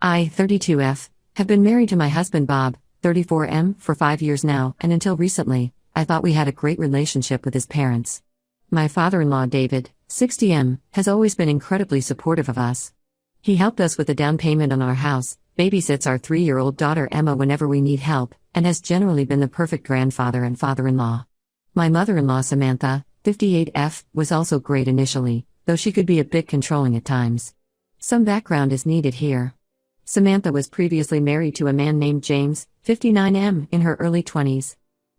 I, 32F, have been married to my husband Bob, 34M, for 5 years now, and until recently, I thought we had a great relationship with his parents. My father-in-law David, 60M, has always been incredibly supportive of us. He helped us with the down payment on our house, babysits our 3-year-old daughter Emma whenever we need help, and has generally been the perfect grandfather and father-in-law. My mother-in-law Samantha, 58F, was also great initially, though she could be a bit controlling at times. Some background is needed here. Samantha was previously married to a man named James, 59M, in her early 20s.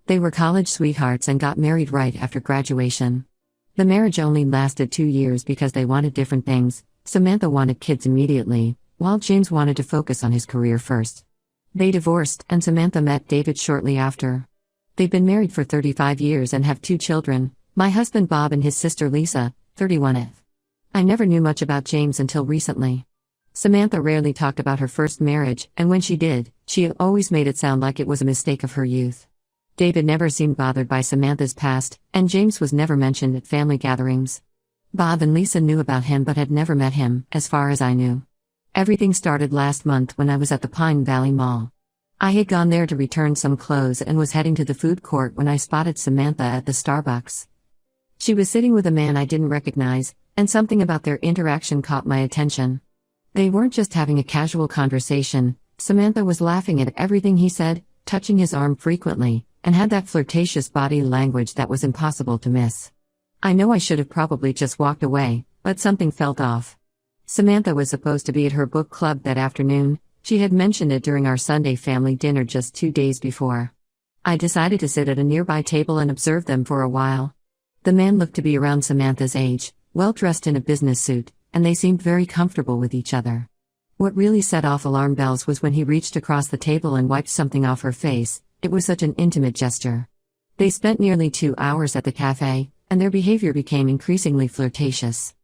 They were college sweethearts and got married right after graduation. The marriage only lasted 2 years because they wanted different things. Samantha wanted kids immediately, while James wanted to focus on his career first. They divorced, and Samantha met David shortly after. They've been married for 35 years and have 2 children, my husband Bob and his sister Lisa, 31F. I never knew much about James until recently. Samantha rarely talked about her first marriage, and when she did, she always made it sound like it was a mistake of her youth. David never seemed bothered by Samantha's past, and James was never mentioned at family gatherings. Bob and Lisa knew about him but had never met him, as far as I knew. Everything started last month when I was at the Pine Valley Mall. I had gone there to return some clothes and was heading to the food court when I spotted Samantha at the Starbucks. She was sitting with a man I didn't recognize, and something about their interaction caught my attention. They weren't just having a casual conversation. Samantha was laughing at everything he said, touching his arm frequently, and had that flirtatious body language that was impossible to miss. I know I should have probably just walked away, but something felt off. Samantha was supposed to be at her book club that afternoon. She had mentioned it during our Sunday family dinner just 2 days before. I decided to sit at a nearby table and observe them for a while. The man looked to be around Samantha's age, well dressed in a business suit, and they seemed very comfortable with each other. What really set off alarm bells was when he reached across the table and wiped something off her face. It was such an intimate gesture. They spent nearly 2 hours at the cafe, and their behavior became increasingly flirtatious.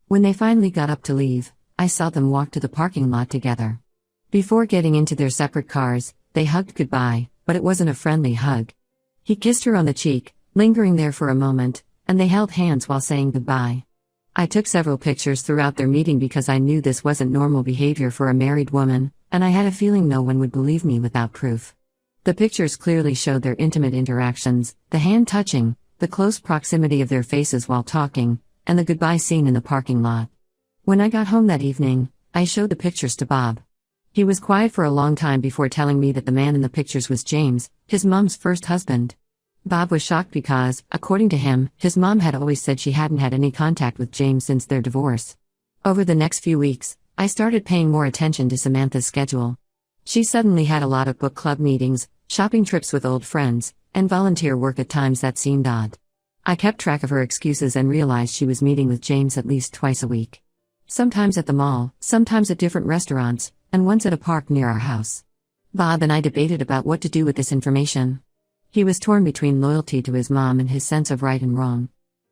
When they finally got up to leave, I saw them walk to the parking lot together. Before getting into their separate cars, they hugged goodbye, but it wasn't a friendly hug. He kissed her on the cheek, lingering there for a moment, and they held hands while saying goodbye. I took several pictures throughout their meeting because I knew this wasn't normal behavior for a married woman, and I had a feeling no one would believe me without proof. The pictures clearly showed their intimate interactions, the hand touching, the close proximity of their faces while talking, and the goodbye scene in the parking lot. When I got home that evening, I showed the pictures to Bob. He was quiet for a long time before telling me that the man in the pictures was James, his mom's first husband. Bob was shocked because, according to him, his mom had always said she hadn't had any contact with James since their divorce. Over the next few weeks, I started paying more attention to Samantha's schedule. She suddenly had a lot of book club meetings, shopping trips with old friends, and volunteer work at times that seemed odd. I kept track of her excuses and realized she was meeting with James at least twice a week. Sometimes at the mall, sometimes at different restaurants, and once at a park near our house. Bob and I debated about what to do with this information. He was torn between loyalty to his mom and his sense of right and wrong.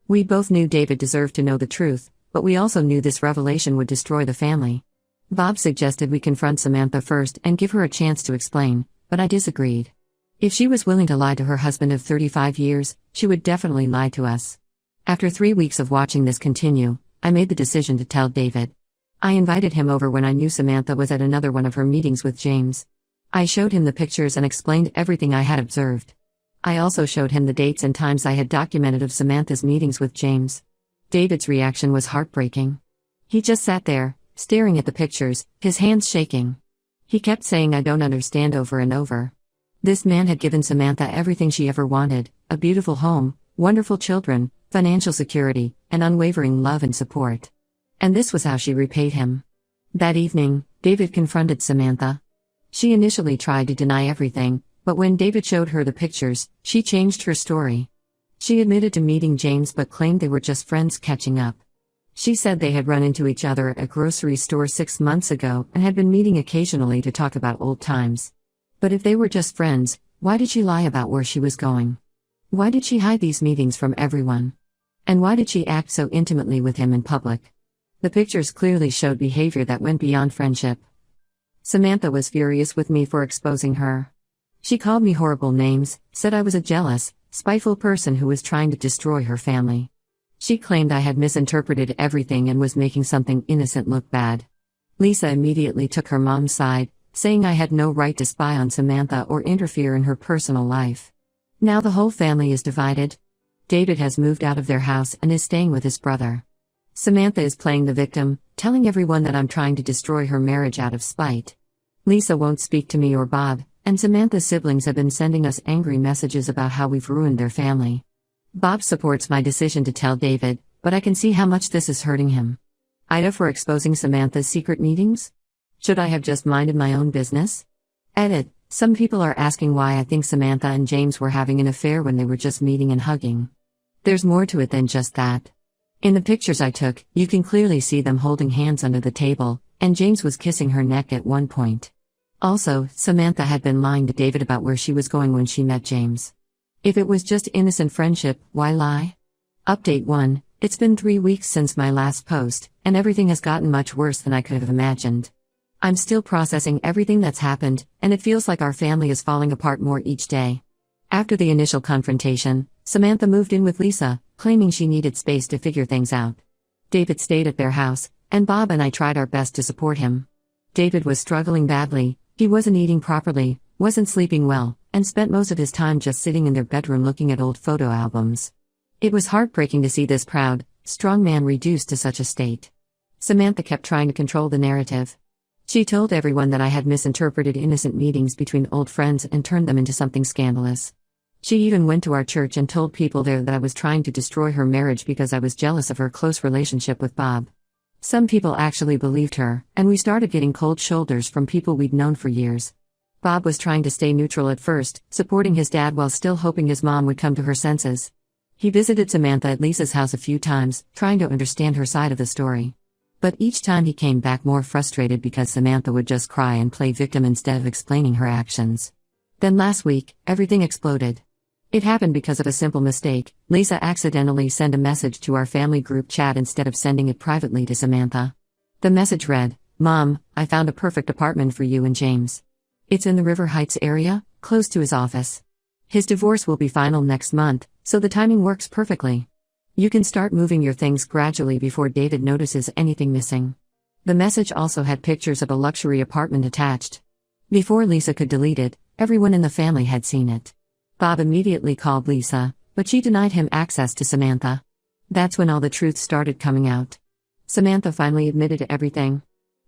We both knew David deserved to know the truth, but we also knew this revelation would destroy the family. Bob suggested we confront Samantha first and give her a chance to explain, but I disagreed. If she was willing to lie to her husband of 35 years, she would definitely lie to us. After 3 weeks of watching this continue, I made the decision to tell David. I invited him over when I knew Samantha was at another one of her meetings with James. I showed him the pictures and explained everything I had observed. I also showed him the dates and times I had documented of Samantha's meetings with James. David's reaction was heartbreaking. He just sat there, staring at the pictures, his hands shaking. He kept saying "I don't understand" over and over. This man had given Samantha everything she ever wanted: a beautiful home, wonderful children, financial security, and unwavering love and support. And this was how she repaid him. That evening, David confronted Samantha. She initially tried to deny everything, but when David showed her the pictures, she changed her story. She admitted to meeting James but claimed they were just friends catching up. She said they had run into each other at a grocery store 6 months ago and had been meeting occasionally to talk about old times. But if they were just friends, why did she lie about where she was going? Why did she hide these meetings from everyone? And why did she act so intimately with him in public? The pictures clearly showed behavior that went beyond friendship. Samantha was furious with me for exposing her. She called me horrible names, said I was a jealous, spiteful person who was trying to destroy her family. She claimed I had misinterpreted everything and was making something innocent look bad. Lisa immediately took her mom's side, saying I had no right to spy on Samantha or interfere in her personal life. Now the whole family is divided. David has moved out of their house and is staying with his brother. Samantha is playing the victim, telling everyone that I'm trying to destroy her marriage out of spite. Lisa won't speak to me or Bob, and Samantha's siblings have been sending us angry messages about how we've ruined their family. Bob supports my decision to tell David, but I can see how much this is hurting him. Ida for exposing Samantha's secret meetings? Should I have just minded my own business? Edit. Some people are asking why I think Samantha and James were having an affair when they were just meeting and hugging. There's more to it than just that. In the pictures I took, you can clearly see them holding hands under the table, and James was kissing her neck at one point. Also, Samantha had been lying to David about where she was going when she met James. If it was just innocent friendship, why lie? Update 1. It's been 3 weeks since my last post, and everything has gotten much worse than I could have imagined. I'm still processing everything that's happened, and it feels like our family is falling apart more each day. After the initial confrontation, Samantha moved in with Lisa, claiming she needed space to figure things out. David stayed at their house, and Bob and I tried our best to support him. David was struggling badly, he wasn't eating properly, wasn't sleeping well, and spent most of his time just sitting in their bedroom looking at old photo albums. It was heartbreaking to see this proud, strong man reduced to such a state. Samantha kept trying to control the narrative. She told everyone that I had misinterpreted innocent meetings between old friends and turned them into something scandalous. She even went to our church and told people there that I was trying to destroy her marriage because I was jealous of her close relationship with Bob. Some people actually believed her, and we started getting cold shoulders from people we'd known for years. Bob was trying to stay neutral at first, supporting his dad while still hoping his mom would come to her senses. He visited Samantha at Lisa's house a few times, trying to understand her side of the story. But each time he came back more frustrated because Samantha would just cry and play victim instead of explaining her actions. Then last week, everything exploded. It happened because of a simple mistake. Lisa accidentally sent a message to our family group chat instead of sending it privately to Samantha. The message read, "Mom, I found a perfect apartment for you and James. It's in the River Heights area, close to his office. His divorce will be final next month, so the timing works perfectly. You can start moving your things gradually before David notices anything missing." The message also had pictures of a luxury apartment attached. Before Lisa could delete it, everyone in the family had seen it. Bob immediately called Lisa, but she denied him access to Samantha. That's when all the truth started coming out. Samantha finally admitted to everything.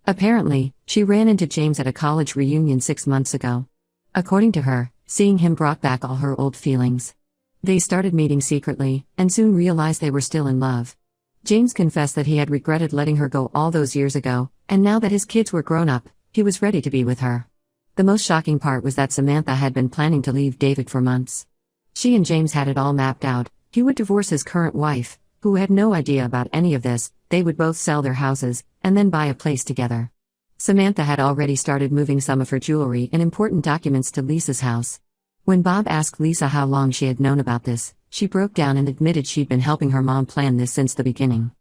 Apparently, she ran into James at a college reunion 6 months ago. According to her, seeing him brought back all her old feelings. They started meeting secretly, and soon realized they were still in love. James confessed that he had regretted letting her go all those years ago, and now that his kids were grown up, he was ready to be with her. The most shocking part was that Samantha had been planning to leave David for months. She and James had it all mapped out. He would divorce his current wife, who had no idea about any of this. They would both sell their houses, and then buy a place together. Samantha had already started moving some of her jewelry and important documents to Lisa's house. When Bob asked Lisa how long she had known about this, she broke down and admitted she'd been helping her mom plan this since the beginning.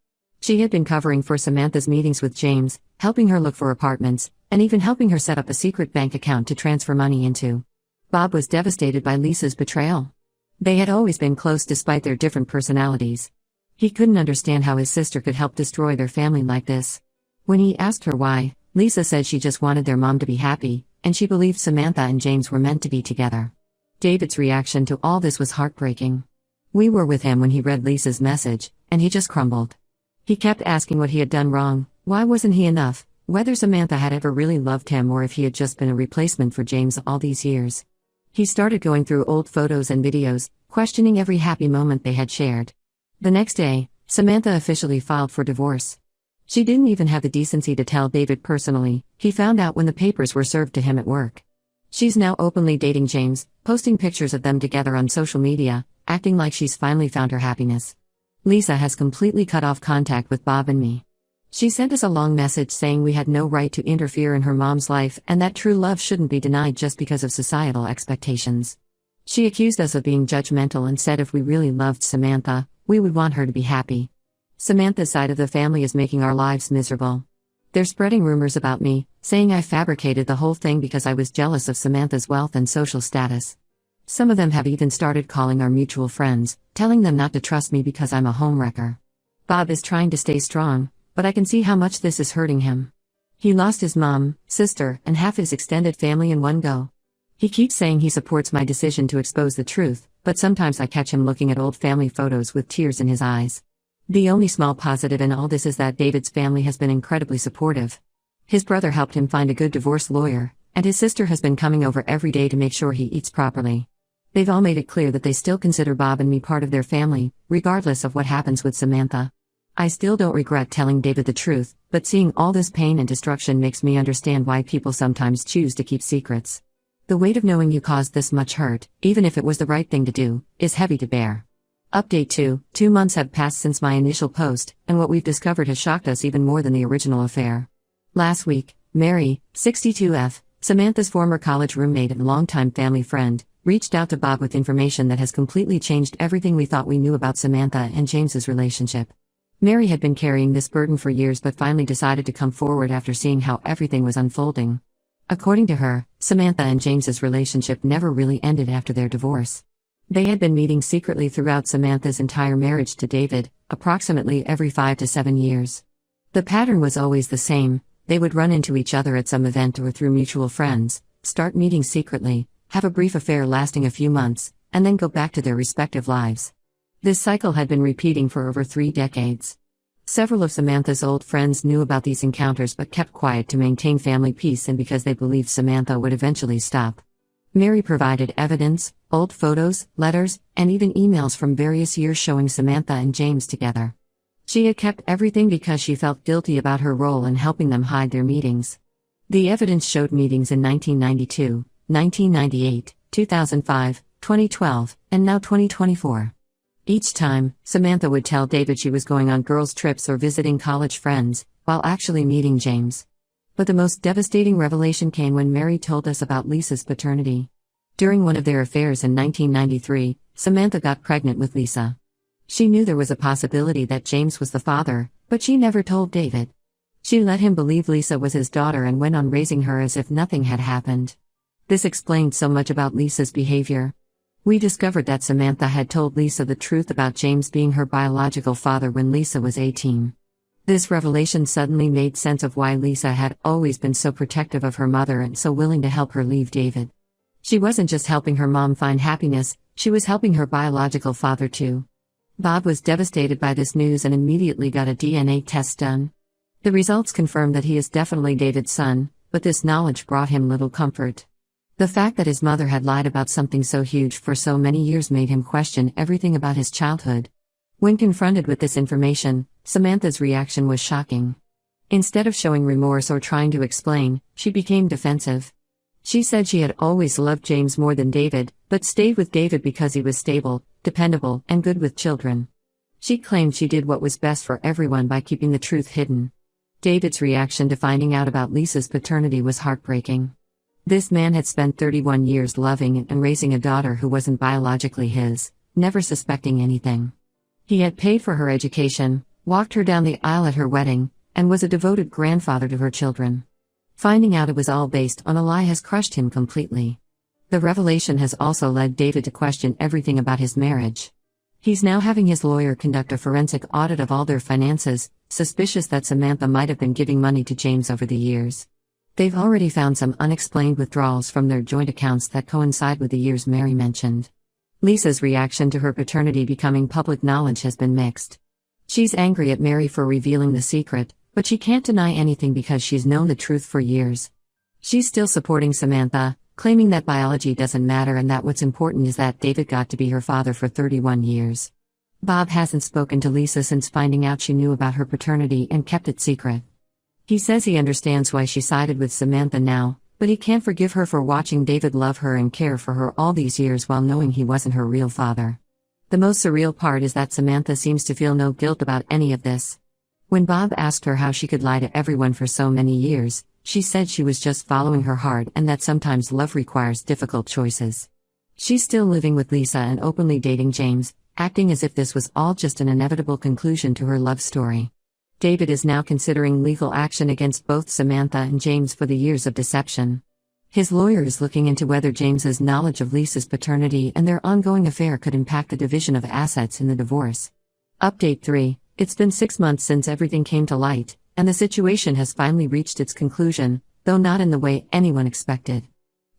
She had been covering for Samantha's meetings with James, helping her look for apartments, and even helping her set up a secret bank account to transfer money into. Bob was devastated by Lisa's betrayal. They had always been close despite their different personalities. He couldn't understand how his sister could help destroy their family like this. When he asked her why, Lisa said she just wanted their mom to be happy, and she believed Samantha and James were meant to be together. David's reaction to all this was heartbreaking. We were with him when he read Lisa's message, and he just crumbled. He kept asking what he had done wrong, why wasn't he enough, whether Samantha had ever really loved him or if he had just been a replacement for James all these years. He started going through old photos and videos, questioning every happy moment they had shared. The next day, Samantha officially filed for divorce. She didn't even have the decency to tell David personally. He found out when the papers were served to him at work. She's now openly dating James, posting pictures of them together on social media, acting like she's finally found her happiness. Lisa has completely cut off contact with Bob and me. She sent us a long message saying we had no right to interfere in her mom's life and that true love shouldn't be denied just because of societal expectations. She accused us of being judgmental and said if we really loved Samantha, we would want her to be happy. Samantha's side of the family is making our lives miserable. They're spreading rumors about me, saying I fabricated the whole thing because I was jealous of Samantha's wealth and social status. Some of them have even started calling our mutual friends, telling them not to trust me because I'm a homewrecker. Bob is trying to stay strong, but I can see how much this is hurting him. He lost his mom, sister, and half his extended family in one go. He keeps saying he supports my decision to expose the truth, but sometimes I catch him looking at old family photos with tears in his eyes. The only small positive in all this is that David's family has been incredibly supportive. His brother helped him find a good divorce lawyer, and his sister has been coming over every day to make sure he eats properly. They've all made it clear that they still consider Bob and me part of their family, regardless of what happens with Samantha. I still don't regret telling David the truth, but seeing all this pain and destruction makes me understand why people sometimes choose to keep secrets. The weight of knowing you caused this much hurt, even if it was the right thing to do, is heavy to bear. Update 2: 2 months have passed since my initial post, and what we've discovered has shocked us even more than the original affair. Last week, Mary, 62F, Samantha's former college roommate and longtime family friend, reached out to Bob with information that has completely changed everything we thought we knew about Samantha and James's relationship. Mary had been carrying this burden for years but finally decided to come forward after seeing how everything was unfolding. According to her, Samantha and James's relationship never really ended after their divorce. They had been meeting secretly throughout Samantha's entire marriage to David, approximately every 5 to 7 years. The pattern was always the same: they would run into each other at some event or through mutual friends, start meeting secretly, have a brief affair lasting a few months, and then go back to their respective lives. This cycle had been repeating for over 3 decades. Several of Samantha's old friends knew about these encounters but kept quiet to maintain family peace and because they believed Samantha would eventually stop. Mary provided evidence, old photos, letters, and even emails from various years showing Samantha and James together. She had kept everything because she felt guilty about her role in helping them hide their meetings. The evidence showed meetings in 1992, 1998, 2005, 2012, and now 2024. Each time, Samantha would tell David she was going on girls' trips or visiting college friends, while actually meeting James. But the most devastating revelation came when Mary told us about Lisa's paternity. During one of their affairs in 1993, Samantha got pregnant with Lisa. She knew there was a possibility that James was the father, but she never told David. She let him believe Lisa was his daughter and went on raising her as if nothing had happened. This explained so much about Lisa's behavior. We discovered that Samantha had told Lisa the truth about James being her biological father when Lisa was 18. This revelation suddenly made sense of why Lisa had always been so protective of her mother and so willing to help her leave David. She wasn't just helping her mom find happiness, she was helping her biological father too. Bob was devastated by this news and immediately got a DNA test done. The results confirmed that he is definitely David's son, but this knowledge brought him little comfort. The fact that his mother had lied about something so huge for so many years made him question everything about his childhood. When confronted with this information, Samantha's reaction was shocking. Instead of showing remorse or trying to explain, she became defensive. She said she had always loved James more than David, but stayed with David because he was stable, dependable, and good with children. She claimed she did what was best for everyone by keeping the truth hidden. David's reaction to finding out about Lisa's paternity was heartbreaking. This man had spent 31 years loving and raising a daughter who wasn't biologically his, never suspecting anything. He had paid for her education, walked her down the aisle at her wedding, and was a devoted grandfather to her children. Finding out it was all based on a lie has crushed him completely. The revelation has also led David to question everything about his marriage. He's now having his lawyer conduct a forensic audit of all their finances, suspicious that Samantha might have been giving money to James over the years. They've already found some unexplained withdrawals from their joint accounts that coincide with the years Mary mentioned. Lisa's reaction to her paternity becoming public knowledge has been mixed. She's angry at Mary for revealing the secret, but she can't deny anything because she's known the truth for years. She's still supporting Samantha, claiming that biology doesn't matter and that what's important is that David got to be her father for 31 years. Bob hasn't spoken to Lisa since finding out she knew about her paternity and kept it secret. He says he understands why she sided with Samantha now, but he can't forgive her for watching David love her and care for her all these years while knowing he wasn't her real father. The most surreal part is that Samantha seems to feel no guilt about any of this. When Bob asked her how she could lie to everyone for so many years, she said she was just following her heart and that sometimes love requires difficult choices. She's still living with Lisa and openly dating James, acting as if this was all just an inevitable conclusion to her love story. David is now considering legal action against both Samantha and James for the years of deception. His lawyer is looking into whether James's knowledge of Lisa's paternity and their ongoing affair could impact the division of assets in the divorce. Update 3: It's been 6 months since everything came to light, and the situation has finally reached its conclusion, though not in the way anyone expected.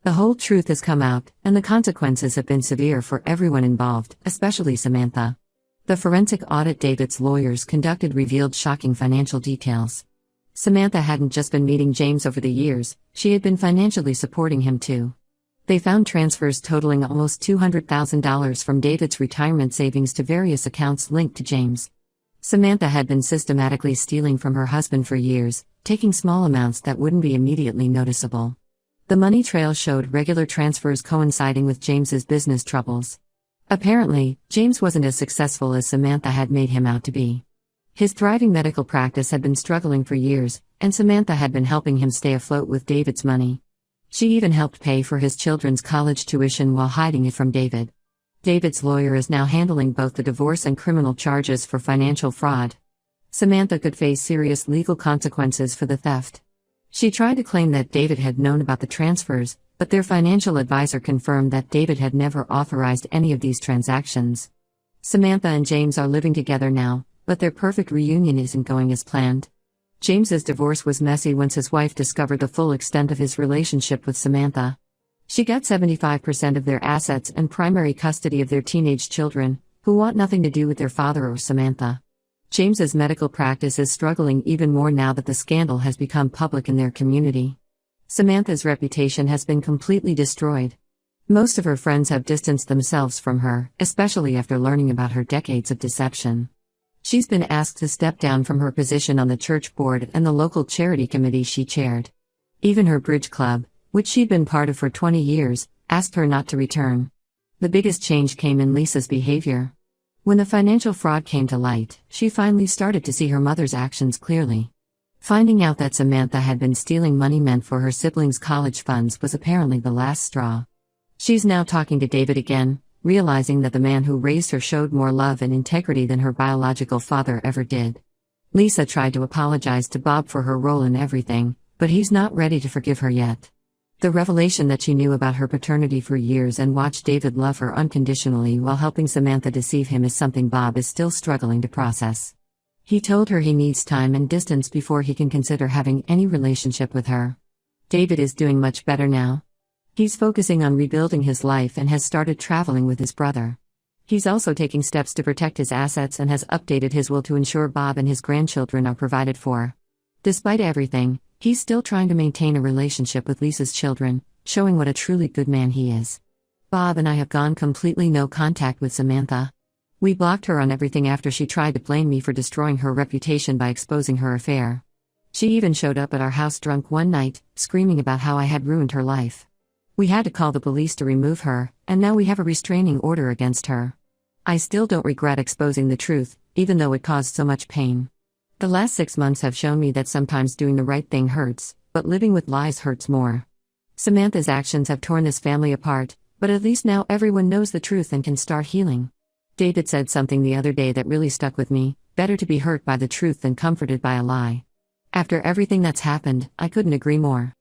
The whole truth has come out, and the consequences have been severe for everyone involved, especially Samantha. The forensic audit David's lawyers conducted revealed shocking financial details. Samantha hadn't just been meeting James over the years, she had been financially supporting him too. They found transfers totaling almost $200,000 from David's retirement savings to various accounts linked to James. Samantha had been systematically stealing from her husband for years, taking small amounts that wouldn't be immediately noticeable. The money trail showed regular transfers coinciding with James's business troubles. Apparently, James wasn't as successful as Samantha had made him out to be. His thriving medical practice had been struggling for years, and Samantha had been helping him stay afloat with David's money. She even helped pay for his children's college tuition while hiding it from David. David's lawyer is now handling both the divorce and criminal charges for financial fraud. Samantha could face serious legal consequences for the theft. She tried to claim that David had known about the transfers, but their financial advisor confirmed that David had never authorized any of these transactions. Samantha and James are living together now, but their perfect reunion isn't going as planned. James's divorce was messy once his wife discovered the full extent of his relationship with Samantha. She got 75% of their assets and primary custody of their teenage children, who want nothing to do with their father or Samantha. James's medical practice is struggling even more now that the scandal has become public in their community. Samantha's reputation has been completely destroyed. Most of her friends have distanced themselves from her, especially after learning about her decades of deception. She's been asked to step down from her position on the church board and the local charity committee she chaired. Even her bridge club, which she'd been part of for 20 years, asked her not to return. The biggest change came in Lisa's behavior. When the financial fraud came to light, she finally started to see her mother's actions clearly. Finding out that Samantha had been stealing money meant for her siblings' college funds was apparently the last straw. She's now talking to David again, realizing that the man who raised her showed more love and integrity than her biological father ever did. Lisa tried to apologize to Bob for her role in everything, but he's not ready to forgive her yet. The revelation that she knew about her paternity for years and watched David love her unconditionally while helping Samantha deceive him is something Bob is still struggling to process. He told her he needs time and distance before he can consider having any relationship with her. David is doing much better now. He's focusing on rebuilding his life and has started traveling with his brother. He's also taking steps to protect his assets and has updated his will to ensure Bob and his grandchildren are provided for. Despite everything, he's still trying to maintain a relationship with Lisa's children, showing what a truly good man he is. Bob and I have gone completely no contact with Samantha. We blocked her on everything after she tried to blame me for destroying her reputation by exposing her affair. She even showed up at our house drunk one night, screaming about how I had ruined her life. We had to call the police to remove her, and now we have a restraining order against her. I still don't regret exposing the truth, even though it caused so much pain. The last 6 months have shown me that sometimes doing the right thing hurts, but living with lies hurts more. Samantha's actions have torn this family apart, but at least now everyone knows the truth and can start healing. David said something the other day that really stuck with me: better to be hurt by the truth than comforted by a lie. After everything that's happened, I couldn't agree more.